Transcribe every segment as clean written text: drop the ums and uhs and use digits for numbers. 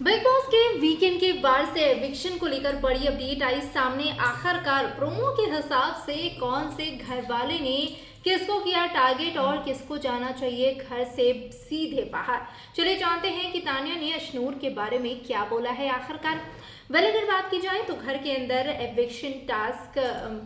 Big boss के weekend के बाद से एविक्शन को लेकर बड़ी अपडेट आई सामने। आखिरकार प्रोमो के हिसाब से कौन से घर वाले ने किसको किया टारगेट और किसको जाना चाहिए घर से सीधे बाहर। चलिए जानते हैं कि तानिया ने अशनूर के बारे में क्या बोला है आखिरकार। अगर बात की जाए तो घर के अंदर एविक्शन टास्क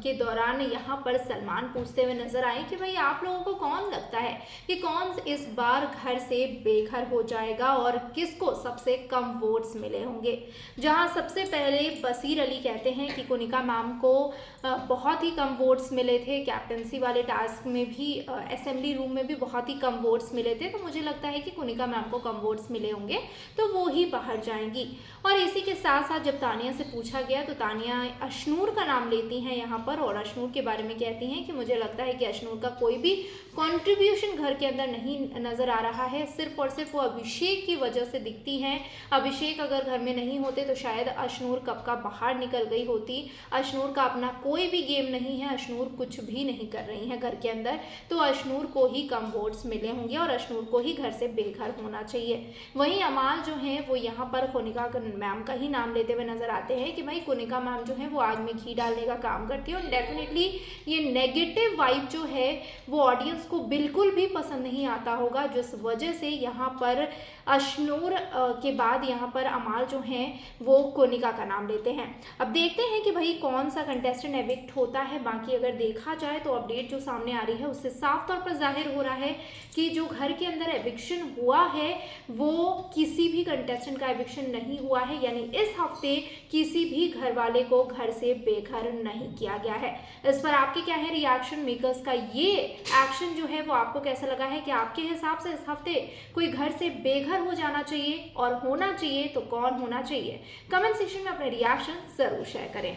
के दौरान यहाँ पर सलमान पूछते हुए नजर आए कि भाई आप लोगों को कौन लगता है कि कौन इस बार घर से बेघर हो जाएगा और किसको सबसे कम वोट्स मिले होंगे। जहां सबसे पहले बसीर अली कहते हैं कि कुनिका मैम को बहुत ही कम वोट्स मिले थे। कैप्टनसी वाले टास्क में भी असेंबली रूम में भी बहुत ही कम वोट्स मिले थे, तो मुझे लगता है कि कुनिका मैम को कम वोट्स मिले होंगे तो वो ही बाहर जाएंगी। और इसी के साथ साथ जब तानिया से पूछा गया तो तानिया अशनूर का नाम लेती हैं यहाँ पर और अशनूर के बारे में कहती हैं कि मुझे लगता है कि अशनूर का कोई भी कंट्रीब्यूशन घर के अंदर नहीं नज़र आ रहा है, सिर्फ और सिर्फ वो अभिषेक की वजह से दिखती हैं। अभिषेक अगर घर में नहीं होते तो शायद अशनूर कब का बाहर निकल गई होती। अशनूर का अपना कोई भी गेम नहीं है, अशनूर कुछ भी नहीं कर रही हैं घर के अंदर, तो अशनूर को ही कम वोट्स मिले होंगे और अशनूर को ही घर से बेघर होना चाहिए। वहीं अमाल जो हैं वो यहाँ पर कुनिका मैम का ही नाम लेते हुए नजर आते हैं कि भाई कुनिका मैम जो है वो आग में घी डालने का काम करती है और डेफिनेटली ये नेगेटिव वाइब जो है वो ऑडियंस को बिल्कुल भी पसंद नहीं आता होगा, जिस वजह से यहाँ पर अशनूर के बाद यहाँ पर अमाल जो हैं वो कुनिका का नाम लेते हैं। अब देखते हैं कि भाई कौन सा कंटेस्टेंट एविक्ट होता है। बाकी अगर देखा जाए तो अपडेट जो सामने आ रही है उससे साफ तौर पर जाहिर हो रहा है कि जो घर के अंदर एविक्शन हुआ है वो किसी भी कंटेस्टेंट का एविक्शन नहीं हुआ है, यानी इस हफ्ते किसी भी घर वाले को घर से बेघर नहीं किया गया है। इस पर आपके क्या है रिएक्शन? मेकर्स का ये एक्शन जो है वो आपको कैसा लगा है कि आपके हिसाब से इस हफ्ते कोई घर से बेघर हो जाना चाहिए और होना चाहिए तो कौन होना चाहिए? कमेंट सेक्शन में अपने रिएक्शन जरूर शेयर करें।